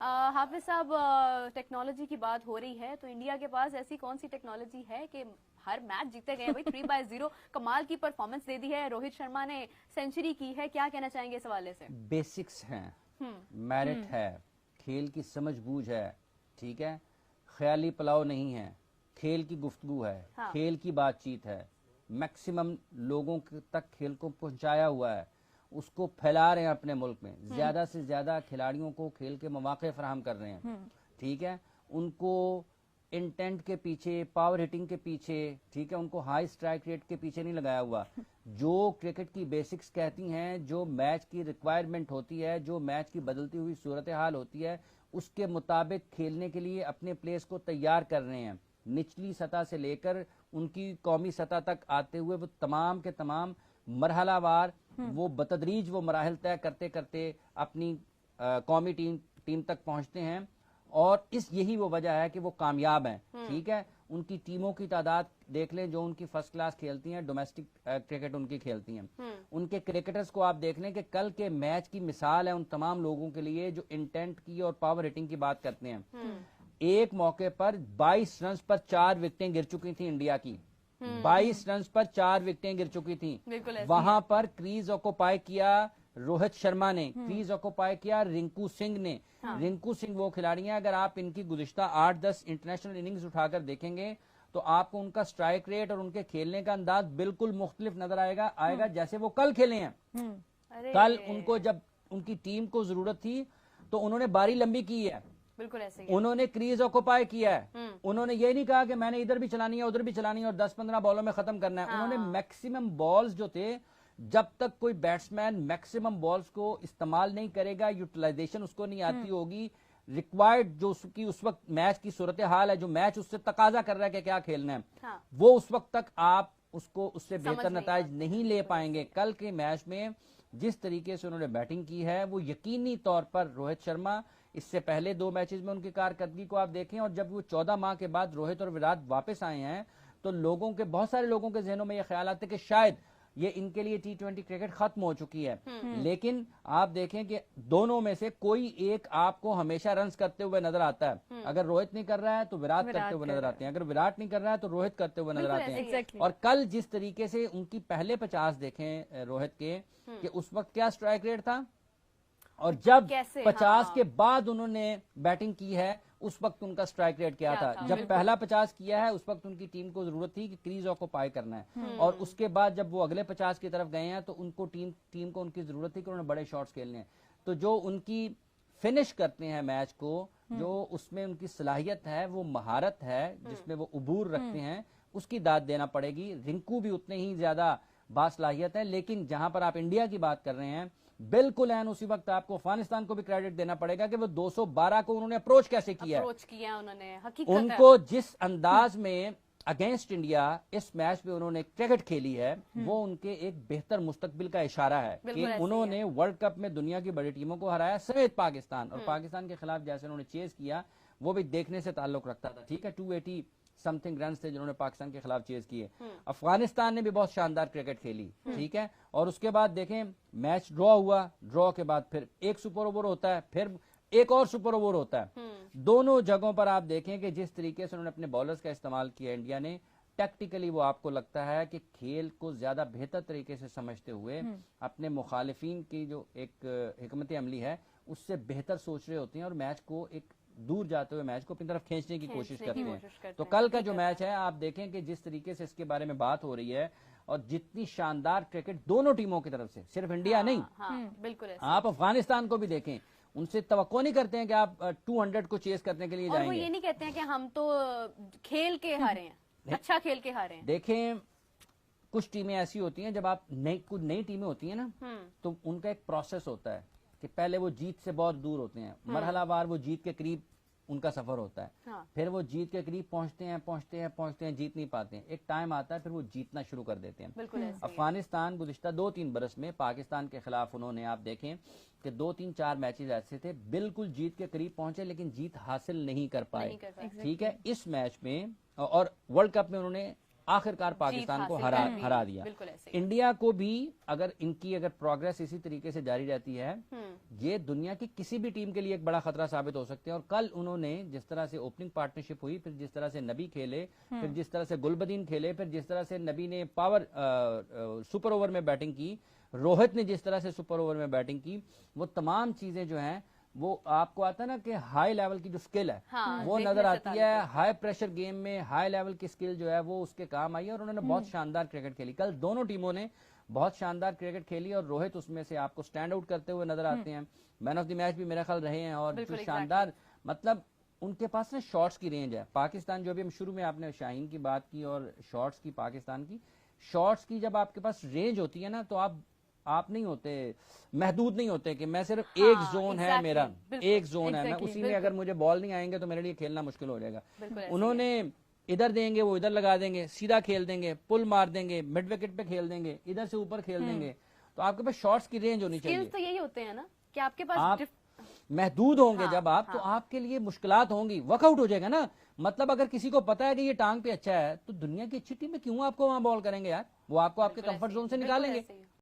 हाफिज साहब, टेक्नोलॉजी की बात हो रही है तो इंडिया के पास ऐसी कौन सी टेक्नोलॉजी है कि हर मैच जीते गए भाई? 3-0 कमाल की परफॉर्मेंस दे दी है, रोहित शर्मा ने सेंचुरी की है, क्या कहना चाहेंगे इस हवाले से? बेसिक्स हैं, मेरिट है, खेल की समझबूझ है, ठीक है, ख्याली पुलाव नहीं है, खेल की गुफ्तगू है, हाँ। खेल की बातचीत है, मैक्सिमम लोगों तक खेल को पहुंचाया हुआ है, उसको फैला रहे हैं अपने मुल्क में, ज्यादा से ज्यादा खिलाड़ियों को खेल के मौके फराहम कर रहे हैं, ठीक है, उनको इंटेंट के पीछे, पावर हिटिंग के पीछे, ठीक है, उनको हाई स्ट्राइक रेट के पीछे नहीं लगाया हुआ। जो क्रिकेट की बेसिक्स कहती हैं, जो मैच की रिक्वायरमेंट होती है, जो मैच की बदलती हुई सूरत हाल होती है, उसके मुताबिक खेलने के लिए अपने प्लेयर्स को तैयार कर रहे हैं। निचली सतह से लेकर उनकी कौमी सतह तक आते हुए वो तमाम के तमाम मरहलावार वो बतदरीज वो मराहल तय करते करते अपनी कौमी टीम तक पहुंचते हैं, और यही वो वजह है कि वो कामयाब हैं, ठीक है। उनकी टीमों की तादाद देख लें जो उनकी फर्स्ट क्लास खेलती हैं, डोमेस्टिक क्रिकेट उनकी खेलती हैं, उनके क्रिकेटर्स को आप देख लें कि कल के मैच की मिसाल है उन तमाम लोगों के लिए जो इंटेंट की और पावर हिटिंग की बात करते हैं। एक मौके पर 22 रन पर 4 विकेटें गिर चुकी थी इंडिया की, 22 रन पर 4 विकेटें गिर चुकी थी। वहां पर क्रीज ऑक्यूपाई किया रोहित शर्मा ने, क्रीज ऑक्यूपाई किया रिंकू सिंह ने। रिंकू सिंह वो खिलाड़ी हैं, अगर आप इनकी गुज़िश्ता 8-10 इंटरनेशनल इनिंग्स उठाकर देखेंगे तो आपको उनका स्ट्राइक रेट और उनके खेलने का अंदाज बिल्कुल मुख्तलिफ नजर आएगा जैसे वो कल खेले हैं। कल उनको जब उनकी टीम को जरूरत थी तो उन्होंने बारी लंबी की है, बिल्कुल ऐसे उन्होंने क्रीज ऑक्यूपाई किया है। उन्होंने ये नहीं कहा कि मैंने इधर भी चलानी है उधर भी चलानी है और 10-15 बॉलों में खत्म करना है। उन्होंने मैक्सिमम बॉल्स जो थे, जब तक कोई बैट्समैन मैक्सिमम बॉल्स को इस्तेमाल नहीं करेगा, यूटिलाइजेशन उसको नहीं आती होगी, रिक्वायर्ड जो उसकी उस वक्त मैच की सूरत हाल है, जो मैच उससे तकाजा कर रहा है कि क्या खेलना है, वो उस वक्त तक आप उसको उससे बेहतर नताइज नहीं ले पाएंगे। कल के मैच में जिस तरीके से उन्होंने बैटिंग की है वो यकीनी तौर पर रोहित शर्मा, इससे पहले 2 मैचेस में उनकी कारकर्दगी को आप देखें, और जब वो 14 माह के बाद रोहित और विराट वापस आए हैं तो बहुत सारे लोगों के जहनों में ये ख्याल आते कि शायद ये इनके लिए T20 क्रिकेट खत्म हो चुकी है। लेकिन आप देखें कि दोनों में से कोई एक आपको हमेशा रन्स करते हुए नजर आता है। अगर रोहित नहीं कर रहा है तो विराट करते हुए नजर आते हैं, अगर विराट नहीं कर रहा है तो रोहित करते हुए नजर आते हैं। और कल जिस तरीके से उनकी पहले 50 देखें रोहित के, कि उस वक्त क्या स्ट्राइक रेट था, और जब 50 के बाद उन्होंने बैटिंग की है उस वक्त उनका स्ट्राइक रेट क्या था। जब पहला 50 किया है उस वक्त उनकी टीम को जरूरत थी कि क्रीज ऑक्यूपाई करना है, और उसके बाद जब वो अगले 50 की तरफ गए हैं तो उनको टीम को उनकी जरूरत थी कि उन्होंने बड़े शॉट्स खेलने हैं। तो जो उनकी फिनिश करते हैं मैच को, जो उसमें उनकी सलाहियत है, वो महारत है जिसमें वो उबूर रखते हैं, उसकी दाद देना पड़ेगी। रिंकू भी उतने ही ज्यादा बासलाहियत है, लेकिन जहां पर आप इंडिया की बात कर रहे हैं, बिल्कुल है, उसी वक्त आपको अफगानिस्तान को भी क्रेडिट देना पड़ेगा कि वो 212 को उन्होंने अप्रोच कैसे किया, उन्होंने उनको जिस अंदाज में अगेंस्ट इंडिया इस मैच में उन्होंने क्रिकेट खेली है, वो उनके एक बेहतर मुस्तकबिल का इशारा है कि उन्होंने वर्ल्ड कप में दुनिया की बड़ी टीमों को हराया समेत पाकिस्तान, और पाकिस्तान के खिलाफ जैसे उन्होंने चेज किया वो भी देखने से ताल्लुक रखता था, ठीक है। 280 समथिंग रन थे जिन्होंने पाकिस्तान के खिलाफ चेज किए। अफगानिस्तान ने भी बहुत शानदार क्रिकेट खेली, ठीक है, और उसके बाद देखें मैच ड्रॉ हुआ, ड्रॉ के बाद फिर एक सुपर ओवर होता है, फिर एक और सुपर ओवर होता है। दोनों जगहों पर आप देखें कि जिस तरीके से उन्होंने अपने बॉलर्स का इस्तेमाल किया इंडिया ने, टैक्टिकली वो आपको लगता है कि खेल को ज्यादा बेहतर तरीके से समझते हुए अपने मुखालिफिन की जो एक हिकमत अमली है उससे बेहतर सोच रहे होते हैं, और मैच को एक दूर जाते हुए मैच को अपनी तरफ खींचने की कोशिश करते हैं। तो कल का जो मैच है आप देखें कि जिस तरीके से इसके बारे में बात हो रही है, और जितनी शानदार क्रिकेट दोनों टीमों की तरफ से, सिर्फ इंडिया नहीं, बिल्कुल आप अफगानिस्तान को भी देखें, उनसे तवक्को नहीं करते हैं कि आप 200 को चेस करने के लिए जाएंगे, और वो ये नहीं कहते हैं कि हम तो खेल के हारे हैं, अच्छा खेल के हारे हैं। देखें कुछ टीमें ऐसी होती हैं, जब आप कुछ नई टीमें होती हैं ना, तो उनका एक प्रोसेस होता है कि पहले वो जीत से बहुत दूर होते हैं, मरहलावार वो जीत के करीब उनका सफर होता है, फिर वो जीत के करीब पहुंचते हैं, जीत नहीं पाते हैं, एक टाइम आता है फिर वो जीतना शुरू कर देते हैं। अफगानिस्तान गुज़िश्ता 2-3 बरस में पाकिस्तान के खिलाफ उन्होंने, आप देखें कि 2-3-4 मैचेस ऐसे थे बिल्कुल जीत के करीब पहुंचे लेकिन जीत हासिल नहीं कर पाए, ठीक है। इस मैच में और वर्ल्ड कप में उन्होंने आखिरकार पाकिस्तान को हासिल कर ली। हरा दिया। बिल्कुल ऐसे ही। इंडिया को भी अगर इनकी प्रोग्रेस इसी तरीके से जारी रहती है, ये दुनिया की किसी भी टीम के लिए एक बड़ा खतरा साबित हो सकते हैं। और कल उन्होंने जिस तरह से ओपनिंग पार्टनरशिप हुई, फिर जिस तरह से नबी खेले, फिर जिस तरह से गुलबदीन खेले, फिर जिस तरह से नबी ने पावर सुपर ओवर में बैटिंग की, रोहित ने जिस तरह से सुपर ओवर में बैटिंग की, वो तमाम चीजें जो हैं वो आपको आता है ना कि हाई लेवल की जो स्किल है हाँ, वो देखने नजर से आती है। हाई प्रेशर गेम में हाई लेवल की स्किल जो है वो उसके काम आई है और उन्होंने बहुत शानदार क्रिकेट खेली। कल दोनों टीमों ने बहुत शानदार क्रिकेट खेली और रोहित उसमें से आपको स्टैंड आउट करते हुए नजर आते हैं। मैन ऑफ द मैच भी मेरा ख्याल रहे हैं और बिल्कुल, जो शानदार मतलब उनके पास ना शॉट्स की रेंज है। पाकिस्तान जो भी हम शुरू में आपने शाहीन की बात की और शॉट्स की, पाकिस्तान की शॉट्स की जब आपके पास रेंज होती है ना तो आप नहीं होते, महदूद नहीं होते कि मैं सिर्फ एक जोन है exactly, मेरा, बिल्कुल, एक जोन है, मैं exactly, उसी में अगर मुझे बॉल नहीं आएंगे तो मेरे लिए खेलना मुश्किल हो जाएगा। बिल्कुल ऐसे उन्होंने इधर देंगे वो इधर लगा देंगे, सीधा खेल देंगे, पुल मार देंगे, मिड विकेट पे खेल देंगे, इधर से ऊपर खेल देंगे। तो आपके पास शॉट्स की रेंज होनी चाहिए। स्किल्स तो यही होते हैं ना कि आपके पास आप महदूद होंगे हाँ, जब आप तो आपके लिए मुश्किलात होंगी, वर्कआउट हो जाएगा ना। मतलब अगर किसी को पता है कि ये टांग पे अच्छा है तो दुनिया की अच्छी टीम में क्यों आपको वहां बॉल करेंगे यार, वो आपको आपके कंफर्ट जोन से निकालेंगे।